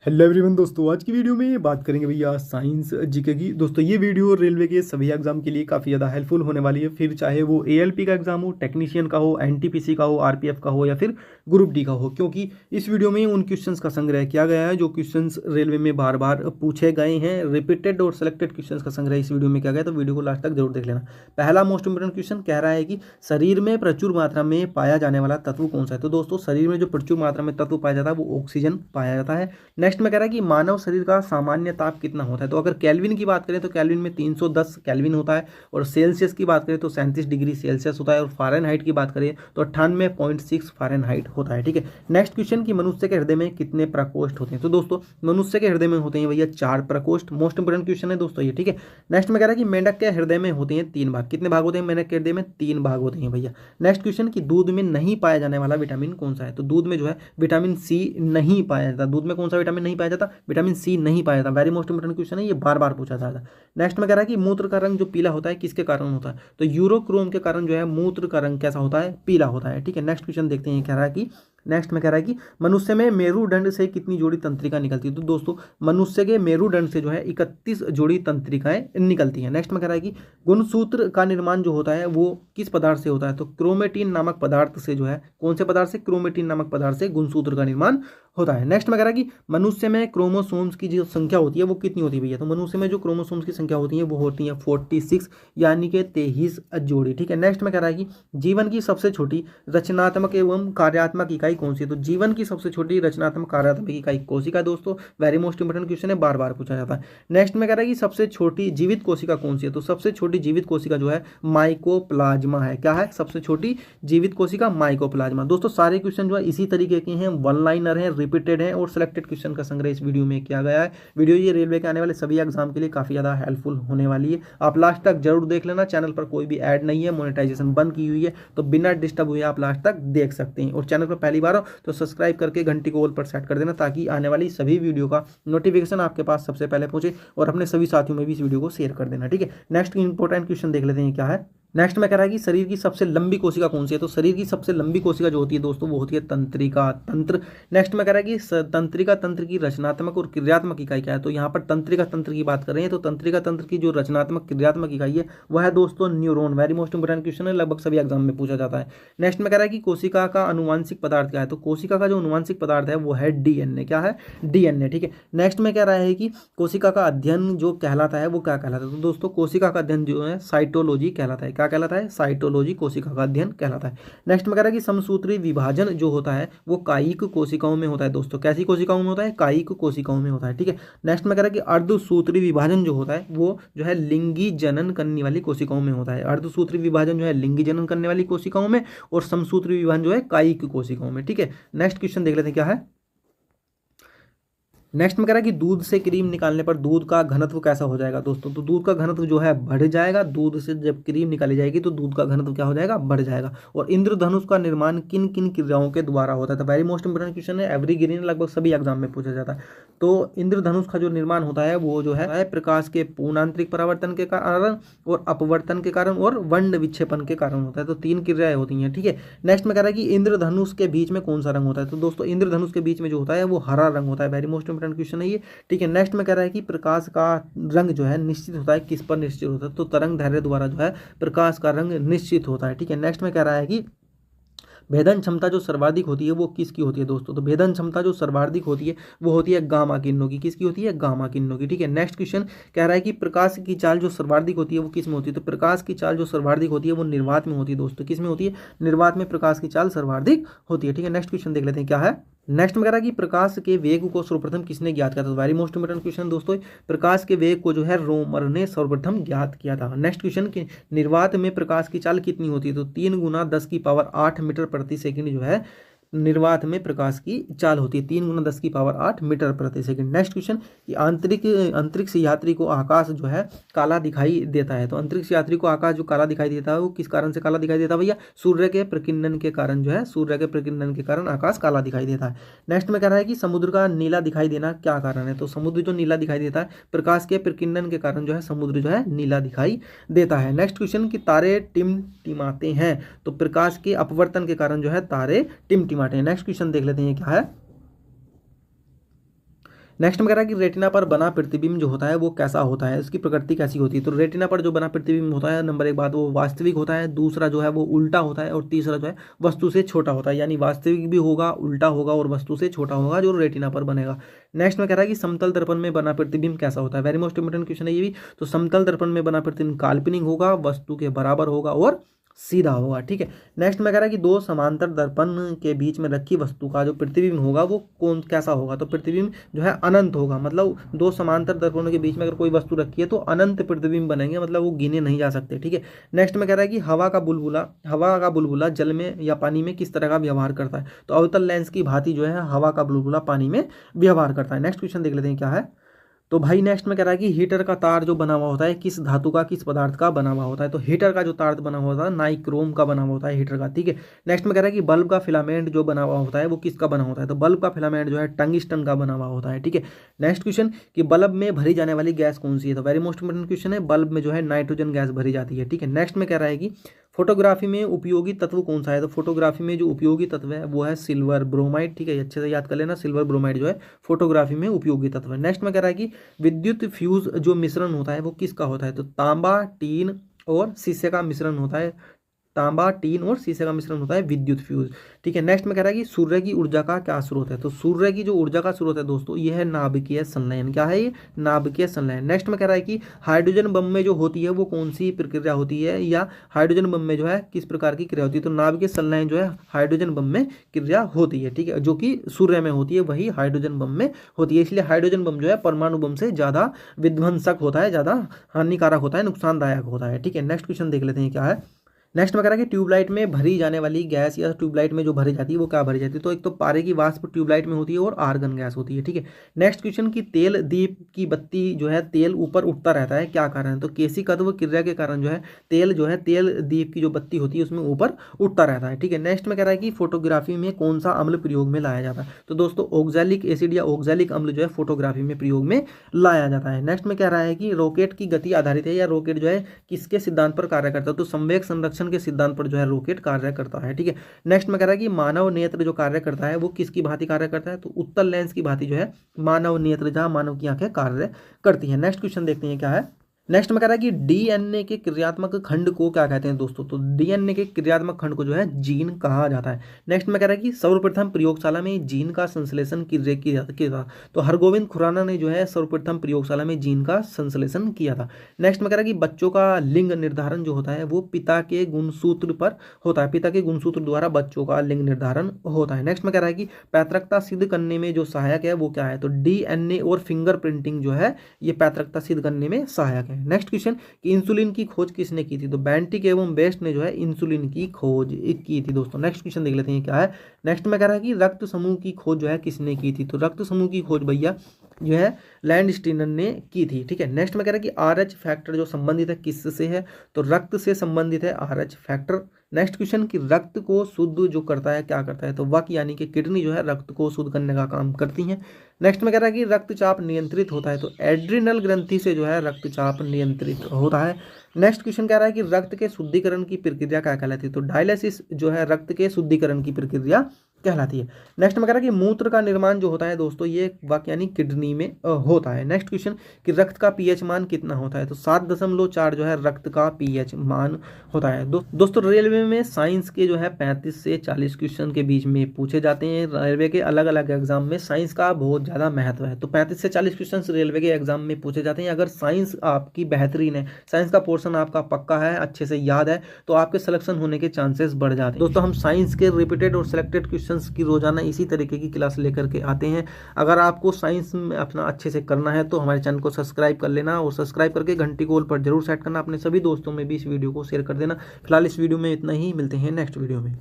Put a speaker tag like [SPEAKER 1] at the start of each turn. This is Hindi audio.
[SPEAKER 1] हेलो एवरीवन दोस्तों, आज की वीडियो में बात करेंगे भैया साइंस जीके की। दोस्तों ये वीडियो रेलवे के सभी एग्जाम के लिए काफ़ी ज़्यादा हेल्पफुल होने वाली है, फिर चाहे वो एएलपी का एग्जाम हो, टेक्नीशियन का हो, एनटीपीसी का हो, आरपीएफ का हो या फिर ग्रुप डी का हो, क्योंकि इस वीडियो में उन क्वेश्चंस का संग्रह किया गया है जो क्वेश्चंस रेलवे में बार बार पूछे गए हैं। रिपीटेड और सिलेक्टेड क्वेश्चंस का संग्रह इस वीडियो में किया गया है, तो वीडियो को लास्ट तक जरूर देख लेना। पहला मोस्ट इंपोर्टेंट क्वेश्चन कह रहा है कि शरीर में प्रचुर मात्रा में पाया जाने वाला तत्व कौन सा है। तो दोस्तों शरीर में जो प्रचुर मात्रा में तत्व पाया जाता है वो ऑक्सीजन पाया जाता है। नेक्स्ट में कह रहा है कि मानव शरीर का सामान्य ताप कितना होता है। तो अगर केल्विन की बात करें तो केल्विन में 310 केल्विन होता है, और सेल्सियस की बात करें तो 37 डिग्री सेल्सियस होता है, और फ़ारेनहाइट की बात करें तो 98.6 फ़ारेनहाइट होता है। ठीक है, नेक्स्ट क्वेश्चन कि मनुष्य के हृदय में कितने प्रकोष्ठ होते हैं। तो दोस्तों मनुष्य के हृदय में होते हैं भैया 4 प्रकोष्ठ। मोस्ट इंपोर्टेंट क्वेश्चन है दोस्तों ये। ठीक है, नेक्स्ट में कह रहा है कि मेंढक के हृदय में होते हैं 3 भाग। कितने भाग होते हैं मेंढक के हृदय में? 3 भाग होते हैं भैया। नेक्स्ट क्वेश्चन कि दूध में नहीं पाया जाने वाला विटामिन कौन सा है। तो दूध में जो है विटामिन सी नहीं पाया जाता। दूध में कौन सा विटामिन नहीं पाया जाता? विटामिन सी नहीं पाया जाता। वेरी मोस्ट इंपोर्टेंट क्वेश्चन है, ये बार बार पूछा जाता है। नेक्स्ट में कह रहा है कि मूत्र का रंग जो पीला होता है किसके कारण होता है। तो यूरोक्रोम के कारण जो है मूत्र का रंग कैसा होता है? पीला होता है। ठीक है, नेक्स्ट क्वेश्चन देखते हैं। कह रहा है कि नेक्स्ट में कह रहा है कि मनुष्य में मेरुदंड से कितनी जोड़ी तंत्रिका निकलती है। तो दोस्तों मनुष्य के मेरुदंड से जो है 31 जोड़ी तंत्रिकाएं निकलती हैं। नेक्स्ट में कह रहा है कि गुणसूत्र का निर्माण जो होता है वो किस पदार्थ से होता है। तो क्रोमेटिन नामक पदार्थ से जो है, कौन से पदार्थ से? क्रोमेटिन नामक पदार्थ से गुणसूत्र का निर्माण होता है। नेक्स्ट में कह रहा है कि मनुष्य में क्रोमोसोम्स की जो संख्या होती है वो कितनी होती है भैया। तो मनुष्य में जो क्रोमोसोम्स की संख्या होती है वो होती है 46, यानी कि 23 जोड़ी। ठीक है, नेक्स्ट में कह रहा है कि जीवन की सबसे छोटी रचनात्मक एवं कार्यात्मक इकाई कौन सी है। तो जीवन की सबसे छोटी रचनात्मक कार्यात्मक इकाई कोशिका। दोस्तों वेरी मोस्ट इंपोर्टेंट क्वेश्चन है, बार बार पूछा जाता है। नेक्स्ट में कह रहा है कि सबसे छोटी जीवित कोशिका कौन सी है। तो सबसे छोटी जीवित कोशिका जो है माइकोप्लाज्मा है। क्या है सबसे छोटी जीवित कोशिका? माइकोप्लाज्मा। दोस्तों सारे क्वेश्चन जो है इसी तरीके के हैं, वन लाइनर हैं, रिपीटेड हैं, और सिलेक्टेड क्वेश्चन का संग्रह इस वीडियो में किया गया है। वीडियो ये रेलवे के आने वाले सभी एग्जाम के लिए काफी ज्यादा हेल्पफुल होने वाली है। आप लास्ट तक जरूर देख लेना। चैनल पर कोई भी ऐड नहीं है, मोनेटाइजेशन बंद की हुई है, तो बिना डिस्टर्ब हुए आप लास्ट तक देख सकते हैं। और चैनल पर पहली बार हो तो सब्सक्राइब करके घंटी को ऑल पर सेट कर देना, ताकि आने वाली सभी वीडियो का नोटिफिकेशन आपके पास सबसे पहले पहुंचे, और अपने सभी साथियों में भी इस वीडियो को शेयर कर देना। ठीक है, नेक्स्ट इंपॉर्टेंट क्वेश्चन देख लेते हैं क्या है। नेक्स्ट में कह रहा है कि शरीर की सबसे लंबी कोशिका कौन सी है। तो शरीर की सबसे लंबी कोशिका जो होती है दोस्तों वो होती है तंत्रिका तंत्र। नेक्स्ट में कह रहा है कि तंत्रिका तंत्र की रचनात्मक और क्रियात्मक इकाई क्या है। तो यहाँ पर तंत्रिका तंत्र की बात कर रहे हैं, तो तंत्रिका तंत्र की जो रचनात्मक क्रियात्मक इकाई है वह है दोस्तों neuron. Very most important question है, लगभग सभी एग्जाम में पूछा जाता है। नेक्स्ट में कह रहा है कि कोशिका का अनुवांशिक पदार्थ क्या है। तो कोशिका का जो अनुवांशिक पदार्थ है वो है डीएनए। क्या है? डीएनए। ठीक है, नेक्स्ट में कह रहा है कि कोशिका का अध्ययन जो कहलाता है वो क्या कहलाता है। तो दोस्तों कोशिका का अध्ययन जो है साइटोलॉजी कहलाता है। क्या कहलाता है? साइटोलॉजी कोशिका का अध्ययन कहलाता है। नेक्स्ट में कह रहा है कि समसूत्री विभाजन जो होता है वो कायिक कोशिकाओं में होता है। दोस्तों कैसी कोशिकाओं में होता है? कायिक कोशिकाओं में होता है। ठीक है, नेक्स्ट में कह रहा है कि अर्धसूत्री विभाजन जो होता है वो जो है लिंगी जनन करने वाली कोशिकाओं में होता है। अर्धसूत्री विभाजन जो है लिंगी जनन करने वाली कोशिकाओं में, और समसूत्री विभाजन जो है कायिक कोशिकाओं में। ठीक है, नेक्स्ट क्वेश्चन देख लेते हैं क्या है। नेक्स्ट में कह रहा है कि दूध से क्रीम निकालने पर दूध का घनत्व कैसा हो जाएगा। दोस्तों तो दूध का घनत्व जो है बढ़ जाएगा। दूध से जब क्रीम निकाली जाएगी तो दूध का घनत्व क्या हो जाएगा? बढ़ जाएगा। और इंद्रधनुष का निर्माण किन किन क्रियाओं के द्वारा होता है। तो वेरी मोस्ट इंपोर्टेंट क्वेश्चन है, एवरीग्रीन, लगभग सभी एग्जाम में पूछा जाता है। तो इंद्रधनुष का जो निर्माण होता है वो जो है प्रकाश के पूर्णांतरिक परावर्तन के कारण, और अपवर्तन के कारण, और वंड विक्षेपण के कारण होता है। तो 3 क्रियाएं होती हैं। ठीक है, नेक्स्ट में कह रहा है कि इंद्रधनुष के बीच में कौन सा रंग होता है। तो दोस्तों इंद्रधनुष के बीच में जो होता है वो हरा रंग होता है। वेरी मोस्ट इंपोर्टेंट क्वेश्चन है ये। ठीक है, नेक्स्ट में कह रहा है कि प्रकाश का रंग जो है निश्चित होता है, किस पर निश्चित होता है। तो तरंग दैर्ध्य द्वारा जो है प्रकाश का रंग निश्चित होता है। ठीक है, नेक्स्ट में कह रहा है कि भेदन क्षमता जो सर्वाधिक होती है वो किसकी होती है। दोस्तों तो भेदन क्षमता जो सर्वाधिक होती है वो होती है गामा किरणों की। किसकी होती है? गामा किरणों की। ठीक है, नेक्स्ट क्वेश्चन कह रहा है कि प्रकाश की चाल जो सर्वाधिक होती है वो किस में होती है। तो प्रकाश की चाल जो सर्वाधिक होती है वो निर्वात में होती है। दोस्तों किस में होती है? निर्वात में प्रकाश की चाल सर्वाधिक होती है। ठीक है, नेक्स्ट क्वेश्चन देख लेते हैं क्या है। नेक्स्ट में कह रहा है कि प्रकाश के वेग को सर्वप्रथम किसने ज्ञात किया था। वेरी मोस्ट इंपोर्टेंट क्वेश्चन दोस्तों, प्रकाश के वेग को जो है रोमर ने सर्वप्रथम ज्ञात किया था। नेक्स्ट क्वेश्चन कि निर्वात में प्रकाश की चाल कितनी होती है। तो 3 गुना 10 की पावर 8 मीटर प्रति सेकंड जो है निर्वात में प्रकाश की चाल होती है। 3 गुना 10 की पावर 8 मीटर प्रति सेकंड। नेक्स्ट क्वेश्चन कि अंतरिक्ष यात्री को आकाश जो है काला दिखाई देता है। तो अंतरिक्ष यात्री को आकाश जो काला दिखाई देता है वो किस कारण से काला दिखाई देता है भैया? सूर्य के प्रकीर्णन के कारण जो है, सूर्य के प्रकीर्णन के कारण आकाश काला दिखाई देता है। नेक्स्ट में कह रहा है कि समुद्र का नीला दिखाई देना क्या कारण है। तो समुद्र जो नीला दिखाई देता है प्रकाश के प्रकीर्णन के कारण जो है समुद्र जो है नीला दिखाई देता है। नेक्स्ट क्वेश्चन कि तारे टिमटिमाते हैं। तो प्रकाश के अपवर्तन के कारण जो है तारे टिमटिमाते हैं। नेक्स्ट क्वेश्चन देख लेते हैं क्या है। नेक्स्ट में कह रहा है कि रेटिना पर बना प्रतिबिंब जो होता है वो कैसा होता है, उसकी प्रकृति कैसी होती है। तो रेटिना पर जो बना प्रतिबिंब होता है, नंबर 1 बात वो वास्तविक होता है, दूसरा जो है वो उल्टा होता है, और तीसरा जो है वस्तु से छोटा होता है। यानी वास्तविक भी होगा, उल्टा होगा और वस्तु से छोटा होगा जो रेटिना पर बनेगा। नेक्स्ट में कह रहा है कि समतल दर्पण में बना प्रतिबिंब कैसा होता है। वेरी मोस्ट इंपोर्टेंट क्वेश्चन है ये भी। तो समतल दर्पण में बना प्रतिबिंब काल्पनिक होगा, वस्तु के बराबर होगा और सीधा होगा। ठीक है। नेक्स्ट में कह रहा है कि दो समांतर दर्पण के बीच में रखी वस्तु का जो प्रतिबिंब होगा वो कौन कैसा होगा। तो प्रतिबिंब जो है अनंत होगा, मतलब दो समांतर दर्पणों के बीच में अगर कोई वस्तु रखी है तो अनंत प्रतिबिंब बनेंगे, मतलब वो गिने नहीं जा सकते। ठीक है। नेक्स्ट में कह रहा है कि हवा का बुलबुला जल में या पानी में किस तरह का व्यवहार करता है। तो अवतल लेंस की भांति जो है हवा का बुलबुला पानी में व्यवहार करता है। नेक्स्ट क्वेश्चन देख लेते हैं क्या है। तो भाई नेक्स्ट में कह रहा है कि हीटर का तार जो बना हुआ होता है किस धातु का, किस पदार्थ का बना हुआ होता है। तो हीटर का जो तार बना हुआ होता है नाइक्रोम का बना हुआ होता है हीटर का। ठीक है। नेक्स्ट में कह रहा है कि बल्ब का फिलामेंट जो बना हुआ होता है वो किसका बना होता है। तो बल्ब का फिलामेंट जो है टंगिस्टन का बना हुआ होता है। ठीक है। नेक्स्ट क्वेश्चन कि बल्ब में भरी जाने वाली गैस कौन सी है। तो वेरी मोस्ट इंपोर्टेंट क्वेश्चन है, बल्ब में जो है नाइट्रोजन गैस भरी जाती है। ठीक है। नेक्स्ट में कह रहा है कि फोटोग्राफी में उपयोगी तत्व कौन सा है। तो फोटोग्राफी में जो उपयोगी तत्व है वो है सिल्वर ब्रोमाइड। ठीक है, अच्छे से याद कर लेना, सिल्वर ब्रोमाइड जो है फोटोग्राफी में उपयोगी तत्व है। नेक्स्ट में कह रहा है कि विद्युत फ्यूज जो मिश्रण होता है वो किसका होता है। तो तांबा, टीन और शीशे का मिश्रण होता है, तांबा, टीन और शीशे का मिश्रण होता है विद्युत फ्यूज। ठीक है। नेक्स्ट में कह रहा है कि सूर्य की ऊर्जा का क्या स्रोत है। तो सूर्य की जो ऊर्जा का स्रोत है दोस्तों ये है नाभिकीय संलयन। क्या है ये, नाभिकीय संलयन। नेक्स्ट में कह रहा है कि हाइड्रोजन बम में जो होती है वो कौन सी प्रक्रिया होती है, या हाइड्रोजन बम में जो है किस प्रकार की क्रिया होती है। तो नाभिकीय संलयन जो है हाइड्रोजन बम में क्रिया होती है। ठीक है, जो कि सूर्य में होती है वही हाइड्रोजन बम में होती है। इसलिए हाइड्रोजन बम जो है परमाणु बम से ज़्यादा विध्वंसक होता है, ज़्यादा हानिकारक होता है, नुकसानदायक होता है। ठीक है। नेक्स्ट क्वेश्चन देख लेते हैं क्या है। नेक्स्ट में कह रहा है कि ट्यूबलाइट में भरी जाने वाली गैस या ट्यूबलाइट में जो भरी जाती है वो क्या भरी जाती है। तो एक तो पारे की वाष्प ट्यूबलाइट में होती है और आर्गन गैस होती है। ठीक है। नेक्स्ट क्वेश्चन की तेल दीप की बत्ती जो है तेल ऊपर उठता रहता है, क्या कारण है। तो केशिकत्व क्रिया के कारण जो है तेल दीप की जो बत्ती होती है उसमें ऊपर उठता रहता है। ठीक है। नेक्स्ट में कह रहा है कि फोटोग्राफी में कौन सा अम्ल प्रयोग में लाया जाता है। तो दोस्तों ऑक्सैलिक एसिड या ऑक्सैलिक अम्ल जो है फोटोग्राफी में प्रयोग में लाया जाता है। नेक्स्ट में कह रहा है कि रॉकेट की गति आधारित है, या रॉकेट जो है किसके सिद्धांत पर कार्य करता है। तो संवेग संरक्षण के सिद्धांत पर जो है रॉकेट कार्य करता है। ठीक है। नेक्स्ट में कह रहा है कि मानव नेत्र जो कार्य करता है वो किसकी भांति कार्य करता है। तो उत्तल लेंस की भांति जो है मानव नेत्र, जहां मानव की आंखें कार्य करती है। नेक्स्ट क्वेश्चन देखते हैं क्या है। नेक्स्ट में कह रहा है कि डीएनए के क्रियात्मक खंड को क्या कहते हैं दोस्तों। तो डीएनए के क्रियात्मक खंड को जो है जीन कहा जाता है। नेक्स्ट में कह रहा है कि सर्वप्रथम प्रयोगशाला में जीन का संश्लेषण किया था। तो हरगोविंद खुराना ने जो है सर्वप्रथम प्रयोगशाला में जीन का संश्लेषण किया था। नेक्स्ट में कह रहा है कि बच्चों का लिंग निर्धारण जो होता है वो पिता के गुणसूत्र पर होता है, पिता के गुणसूत्र द्वारा बच्चों का लिंग निर्धारण होता है। नेक्स्ट में कह रहा है कि पैतृकता सिद्ध करने में जो सहायक है वो क्या है। तो डीएनए और फिंगर प्रिंटिंग जो है ये पैतृकता सिद्ध करने में सहायक है। नेक्स्ट क्वेश्चन कि इंसुलिन की खोज किसने की थी। तो बेंटिक एवं बेस्ट ने जो है इंसुलिन की खोज की थी दोस्तों। नेक्स्ट क्वेश्चन देख लेते हैं क्या है। नेक्स्ट में कह रहा है कि रक्त समूह की खोज जो है किसने की थी। तो रक्त समूह की खोज भैया जो है लैंडस्टीनर ने की थी। ठीक है। नेक्स्ट में कह रहा है कि आरएच फैक्टर जो संबंधित है किससे है। तो रक्त से संबंधित है आरएच फैक्टर। नेक्स्ट क्वेश्चन कि रक्त को शुद्ध जो करता है क्या करता है। तो वक यानी कि किडनी जो है रक्त को शुद्ध करने का काम करती है। नेक्स्ट में कह रहा है कि रक्तचाप नियंत्रित होता है। तो एड्रिनल ग्रंथि से जो है रक्तचाप नियंत्रित होता है। नेक्स्ट क्वेश्चन कह रहा है कि रक्त के शुद्धिकरण की प्रक्रिया क्या कहलाती है। तो डायलिसिस जो है रक्त के शुद्धिकरण की प्रक्रिया कहलाती है। नेक्स्ट में कह रहा है कि मूत्र का निर्माण जो होता है दोस्तों ये वक यानी किडनी में होता है। नेक्स्ट क्वेश्चन कि रक्त का पीएच मान कितना होता है। तो 7.4 जो है रक्त का पीएच मान होता है। दोस्तों रेलवे में साइंस के जो है 35 से 40 क्वेश्चन के बीच में पूछे जाते हैं। रेलवे के अलग अलग एग्जाम में साइंस का बहुत ज़्यादा महत्व है। तो 35 से 40 क्वेश्चन रेलवे के एग्जाम में पूछे जाते हैं। अगर साइंस आपकी बेहतरीन है, साइंस का पोर्शन आपका पक्का है, अच्छे से याद है, तो आपके सिलेक्शन होने के चांसेस बढ़ जाते हैं। दोस्तों हम साइंस के रिपीटेड और सिलेक्टेड क्वेश्चन की रोजाना इसी तरीके की क्लास लेकर के आते हैं। अगर आपको साइंस में अपना अच्छे से करना है तो हमारे चैनल को सब्सक्राइब कर लेना, और सब्सक्राइब करके घंटी को ऑल पर जरूर सेट करना। अपने सभी दोस्तों में भी इस वीडियो को शेयर कर देना। फिलहाल इस वीडियो में इतना ही, मिलते हैं नेक्स्ट वीडियो में।